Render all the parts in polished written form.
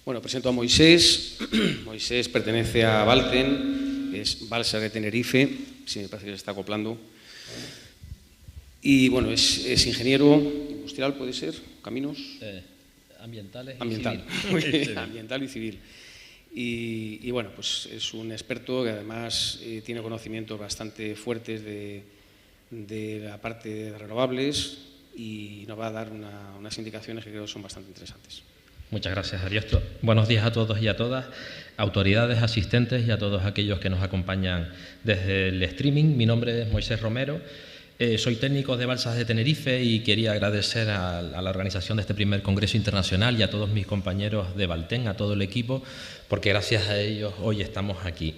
Bueno, presento a Moisés. Moisés pertenece a Valten, es balsa de Tenerife, si me parece que se está acoplando. Y bueno, es ingeniero industrial, puede ser, caminos. Ambientales ambiental. Y civil. Ambiental y civil. Y bueno, pues es un experto que además tiene conocimientos bastante fuertes de la parte de renovables y nos va a dar unas indicaciones que creo son bastante interesantes. Muchas gracias, Ariosto. Buenos días a todos y a todas, autoridades, asistentes y a todos aquellos que nos acompañan desde el streaming. Mi nombre es Moisés Romero, soy técnico de balsas de Tenerife y quería agradecer a la organización de este primer Congreso Internacional y a todos mis compañeros de Valten, a todo el equipo, porque gracias a ellos hoy estamos aquí.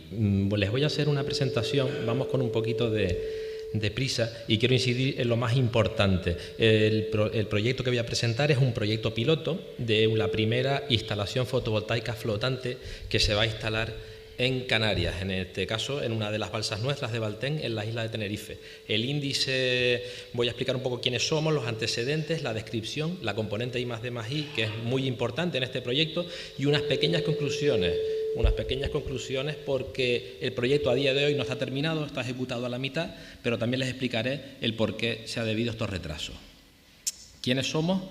Les voy a hacer una presentación, vamos con un poquito de prisa y quiero incidir en lo más importante. El proyecto que voy a presentar es un proyecto piloto de la primera instalación fotovoltaica flotante que se va a instalar en Canarias, en este caso en una de las balsas nuestras de Valten, en la isla de Tenerife. El índice, voy a explicar un poco quiénes somos, los antecedentes, la descripción, la componente I+D+I, que es muy importante en este proyecto, y unas pequeñas conclusiones porque el proyecto a día de hoy no está terminado, está ejecutado a la mitad, pero también les explicaré el por qué se ha debido a estos retrasos. ¿Quiénes somos?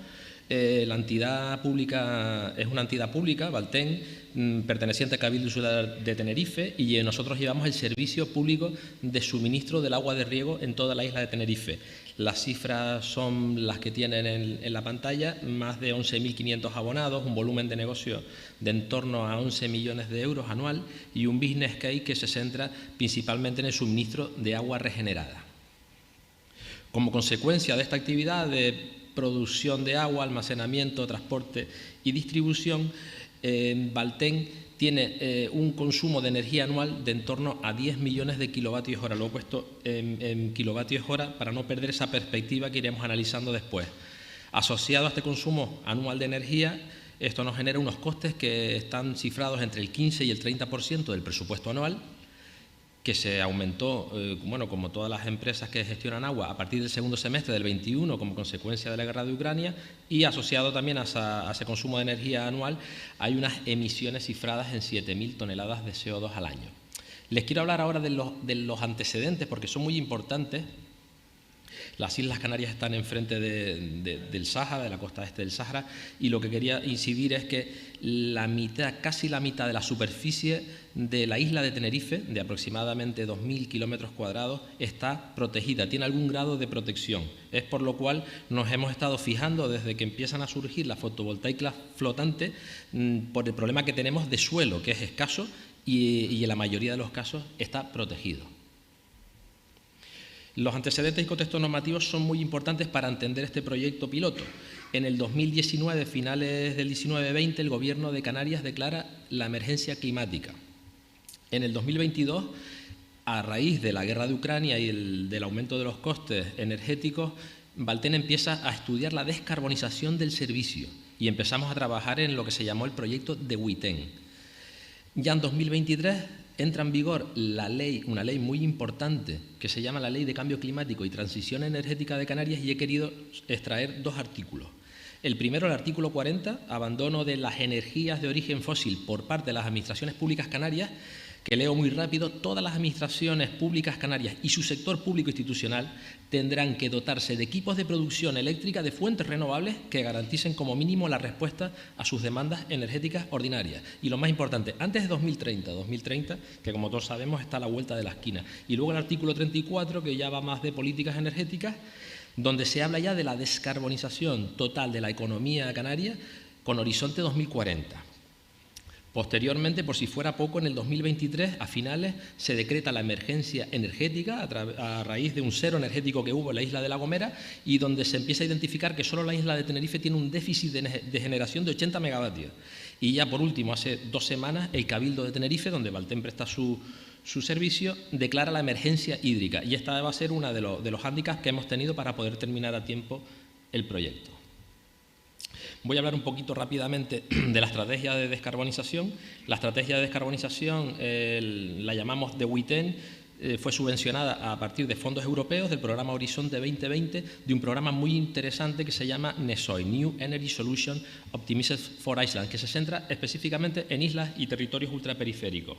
La entidad pública es una entidad pública, Valten, perteneciente al Cabildo Insular de Tenerife, y nosotros llevamos el servicio público de suministro del agua de riego en toda la isla de Tenerife. Las cifras son las que tienen en la pantalla, más de 11.500 abonados, un volumen de negocio de en torno a 11 millones de euros anual y un business case que se centra principalmente en el suministro de agua regenerada. Como consecuencia de esta actividad de producción de agua, almacenamiento, transporte y distribución, Valten tiene un consumo de energía anual de en torno a 10 millones de kilovatios hora. Lo he puesto en kilovatios hora para no perder esa perspectiva que iremos analizando después. Asociado a este consumo anual de energía, esto nos genera unos costes que están cifrados entre el 15 y el 30% del presupuesto anual, que se aumentó, bueno, como todas las empresas que gestionan agua, a partir del segundo semestre del 21 como consecuencia de la guerra de Ucrania, y asociado también a ese consumo de energía anual hay unas emisiones cifradas en 7.000 toneladas de CO2 al año. Les quiero hablar ahora de los antecedentes porque son muy importantes. Las Islas Canarias están enfrente del Sáhara, de la costa este del Sáhara, y lo que quería incidir es que casi la mitad de la superficie de la isla de Tenerife, de aproximadamente 2.000 kilómetros cuadrados, está protegida, tiene algún grado de protección. Es por lo cual nos hemos estado fijando desde que empiezan a surgir las fotovoltaicas flotantes por el problema que tenemos de suelo, que es escaso y en la mayoría de los casos está protegido. Los antecedentes y contextos normativos son muy importantes para entender este proyecto piloto. En el 2019, finales del 19-20, el Gobierno de Canarias declara la emergencia climática. En el 2022, a raíz de la guerra de Ucrania y del aumento de los costes energéticos, Valten empieza a estudiar la descarbonización del servicio y empezamos a trabajar en lo que se llamó el proyecto de WITEN. Ya en 2023 entra en vigor una ley muy importante que se llama la Ley de Cambio Climático y Transición Energética de Canarias, y he querido extraer dos artículos. El primero, el artículo 40, abandono de las energías de origen fósil por parte de las administraciones públicas canarias, que leo muy rápido: todas las administraciones públicas canarias y su sector público institucional tendrán que dotarse de equipos de producción eléctrica de fuentes renovables que garanticen como mínimo la respuesta a sus demandas energéticas ordinarias. Y lo más importante, antes de 2030, que como todos sabemos está a la vuelta de la esquina. Y luego el artículo 34, que ya va más de políticas energéticas, donde se habla ya de la descarbonización total de la economía canaria con horizonte 2040. Posteriormente, por si fuera poco, en el 2023, a finales, se decreta la emergencia energética a raíz de un cero energético que hubo en la isla de La Gomera, y donde se empieza a identificar que solo la isla de Tenerife tiene un déficit de generación de 80 megavatios. Y ya por último, hace 2 semanas, el Cabildo de Tenerife, donde Valten presta su servicio, declara la emergencia hídrica, y esta va a ser uno de los hándicaps que hemos tenido para poder terminar a tiempo el proyecto. Voy a hablar un poquito rápidamente de la estrategia de descarbonización. La estrategia de descarbonización la llamamos de WITEN, fue subvencionada a partir de fondos europeos del programa Horizonte 2020, de un programa muy interesante que se llama NESOI, New Energy Solution Optimized for Iceland, que se centra específicamente en islas y territorios ultraperiféricos.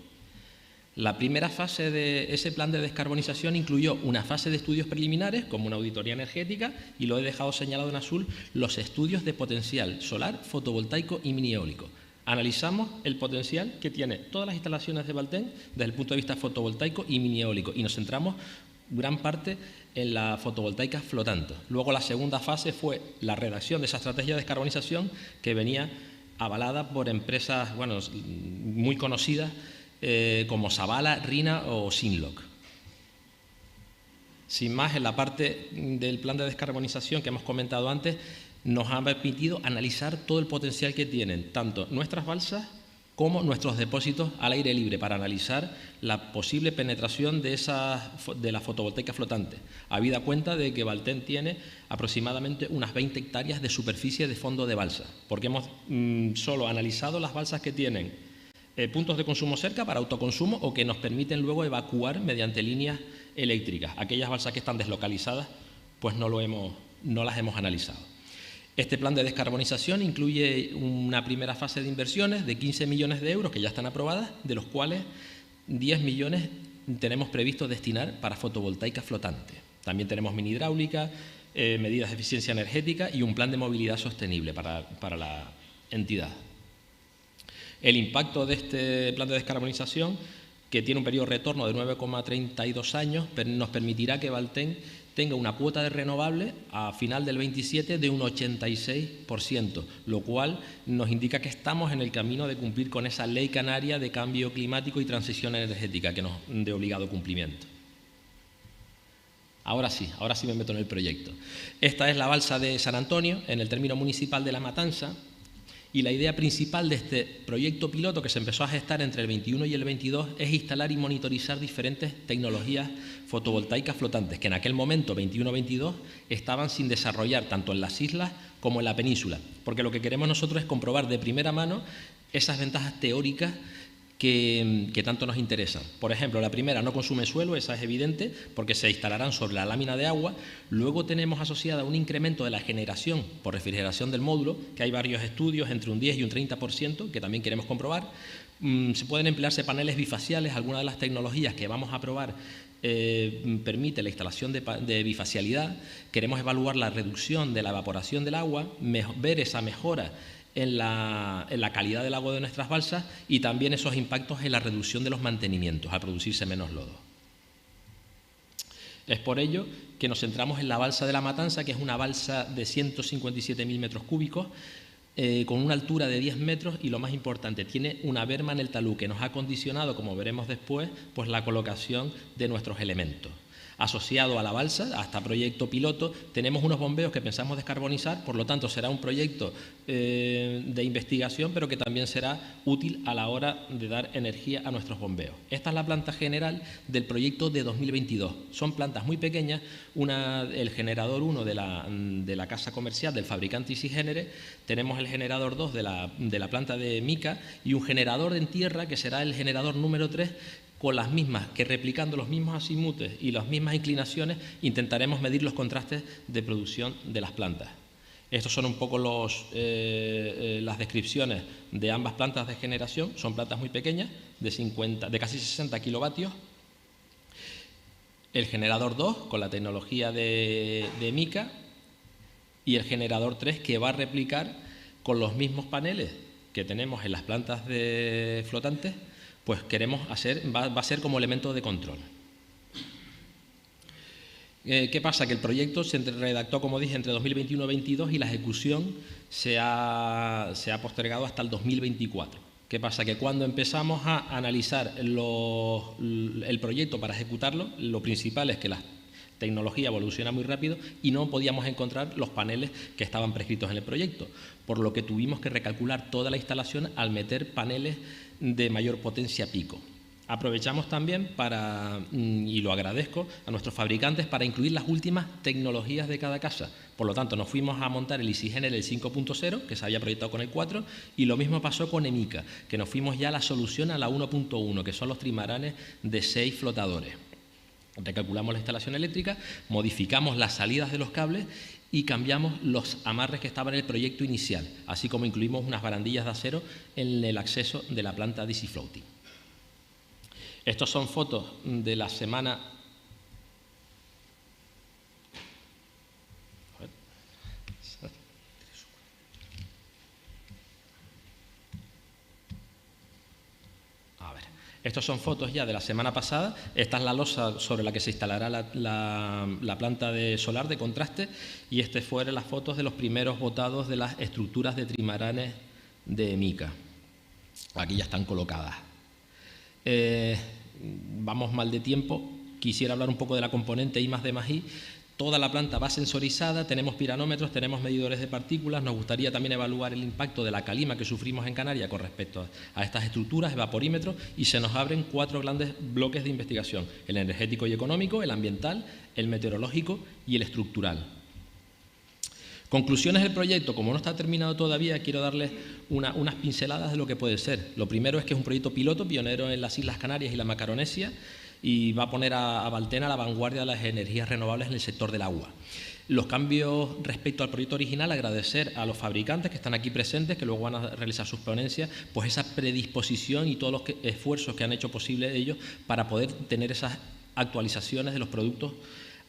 La primera fase de ese plan de descarbonización incluyó una fase de estudios preliminares, como una auditoría energética, y lo he dejado señalado en azul, los estudios de potencial solar, fotovoltaico y mini eólico. Analizamos el potencial que tiene todas las instalaciones de Valten desde el punto de vista fotovoltaico y mini eólico, y nos centramos gran parte en la fotovoltaica flotante. Luego la segunda fase fue la redacción de esa estrategia de descarbonización, que venía avalada por empresas muy conocidas como Savala, Rina o Sinlock. Sin más, en la parte del plan de descarbonización que hemos comentado antes, nos ha permitido analizar todo el potencial que tienen tanto nuestras balsas como nuestros depósitos al aire libre, para analizar la posible penetración de la fotovoltaica flotante, habida cuenta de que Valten tiene aproximadamente unas 20 hectáreas de superficie de fondo de balsa, porque hemos solo analizado las balsas que tienen puntos de consumo cerca para autoconsumo o que nos permiten luego evacuar mediante líneas eléctricas. Aquellas balsas que están deslocalizadas, pues no las hemos analizado. Este plan de descarbonización incluye una primera fase de inversiones de 15 millones de euros que ya están aprobadas, de los cuales 10 millones tenemos previsto destinar para fotovoltaica flotante. También tenemos mini hidráulica, medidas de eficiencia energética y un plan de movilidad sostenible para la entidad. El impacto de este plan de descarbonización, que tiene un periodo de retorno de 9,32 años, nos permitirá que Valten tenga una cuota de renovable a final del 27 de un 86%, lo cual nos indica que estamos en el camino de cumplir con esa ley canaria de cambio climático y transición energética que nos de obligado cumplimiento. Ahora sí me meto en el proyecto. Esta es la balsa de San Antonio, en el término municipal de La Matanza, y la idea principal de este proyecto piloto, que se empezó a gestar entre el 21 y el 22, es instalar y monitorizar diferentes tecnologías fotovoltaicas flotantes, que en aquel momento, 21-22, estaban sin desarrollar tanto en las islas como en la península, porque lo que queremos nosotros es comprobar de primera mano esas ventajas teóricas que tanto nos interesan. Por ejemplo, la primera, no consume suelo, esa es evidente, porque se instalarán sobre la lámina de agua. Luego tenemos asociada un incremento de la generación por refrigeración del módulo, que hay varios estudios, entre un 10 y un 30%, que también queremos comprobar. Se pueden emplearse paneles bifaciales, algunas de las tecnologías que vamos a probar permite la instalación de bifacialidad. Queremos evaluar la reducción de la evaporación del agua, ver esa mejora en la calidad del agua de nuestras balsas y también esos impactos en la reducción de los mantenimientos al producirse menos lodo. Es por ello que nos centramos en la balsa de La Matanza, que es una balsa de 157.000 metros cúbicos, con una altura de 10 metros y, lo más importante, tiene una berma en el talud que nos ha condicionado, como veremos después, pues la colocación de nuestros elementos. Asociado a la balsa, a este proyecto piloto, tenemos unos bombeos que pensamos descarbonizar, por lo tanto será un proyecto de investigación, pero que también será útil a la hora de dar energía a nuestros bombeos. Esta es la planta general del proyecto de 2022. Son plantas muy pequeñas, el generador 1 de la casa comercial del fabricante Isigénere, tenemos el generador 2 de la planta de Mica y un generador en tierra que será el generador número 3, con las mismas, que replicando los mismos azimutes y las mismas inclinaciones, intentaremos medir los contrastes de producción de las plantas. Estos son un poco las descripciones de ambas plantas de generación. Son plantas muy pequeñas, de casi 60 kilovatios. El generador 2, con la tecnología de Mica, y el generador 3, que va a replicar con los mismos paneles que tenemos en las plantas de flotantes, pues va a ser como elemento de control. ¿Qué pasa? Que el proyecto se redactó, como dije, entre 2021 y 2022 y la ejecución se ha postergado hasta el 2024. ¿Qué pasa? Que cuando empezamos a analizar el proyecto para ejecutarlo, lo principal es que la tecnología evoluciona muy rápido y no podíamos encontrar los paneles que estaban prescritos en el proyecto, por lo que tuvimos que recalcular toda la instalación al meter paneles de mayor potencia pico. Aprovechamos también y lo agradezco a nuestros fabricantes, para incluir las últimas tecnologías de cada casa. Por lo tanto, nos fuimos a montar el Isigénere el 5.0, que se había proyectado con el 4, y lo mismo pasó con Emica, que nos fuimos ya a la solución a la 1.1, que son los trimaranes de 6 flotadores. Recalculamos la instalación eléctrica, modificamos las salidas de los cables y cambiamos los amarres que estaban en el proyecto inicial, así como incluimos unas barandillas de acero en el acceso de la planta DC Floating. Estos son fotos de la semana... Estos son fotos ya de la semana pasada. Esta es la losa sobre la que se instalará la planta de solar de contraste, y estas fueron las fotos de los primeros botados de las estructuras de trimaranes de mica. Aquí ya están colocadas. Vamos mal de tiempo. Quisiera hablar un poco de la componente I+D+I. Toda la planta va sensorizada, tenemos piranómetros, tenemos medidores de partículas. Nos gustaría también evaluar el impacto de la calima que sufrimos en Canarias con respecto a estas estructuras, evaporímetros, y se nos abren 4 grandes bloques de investigación: el energético y económico, el ambiental, el meteorológico y el estructural. Conclusiones del proyecto. Como no está terminado todavía, quiero darles unas pinceladas de lo que puede ser. Lo primero es que es un proyecto piloto, pionero en las Islas Canarias y la Macaronesia, y va a poner a Valtena a la vanguardia de las energías renovables en el sector del agua. Los cambios respecto al proyecto original: agradecer a los fabricantes que están aquí presentes, que luego van a realizar sus ponencias, pues esa predisposición y todos los esfuerzos que han hecho posible ellos para poder tener esas actualizaciones de los productos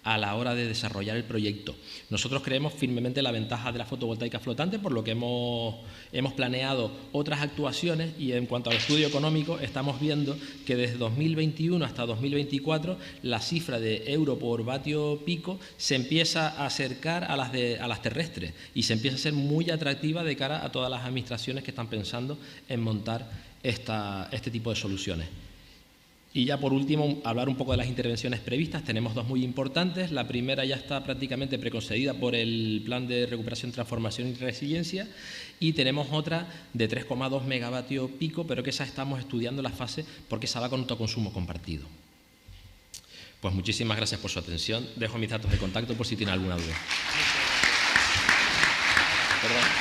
a la hora de desarrollar el proyecto. Nosotros creemos firmemente en la ventaja de la fotovoltaica flotante, por lo que hemos planeado otras actuaciones, y en cuanto al estudio económico estamos viendo que desde 2021 hasta 2024 la cifra de euro por vatio pico se empieza a acercar a las terrestres, y se empieza a ser muy atractiva de cara a todas las administraciones que están pensando en montar este tipo de soluciones. Y ya por último, hablar un poco de las intervenciones previstas. Tenemos 2 muy importantes. La primera ya está prácticamente preconcedida por el Plan de Recuperación, Transformación y Resiliencia, y tenemos otra de 3,2 megavatios pico, pero que esa estamos estudiando la fase porque esa va con autoconsumo compartido. Pues muchísimas gracias por su atención. Dejo mis datos de contacto por si tiene alguna duda. Perdón.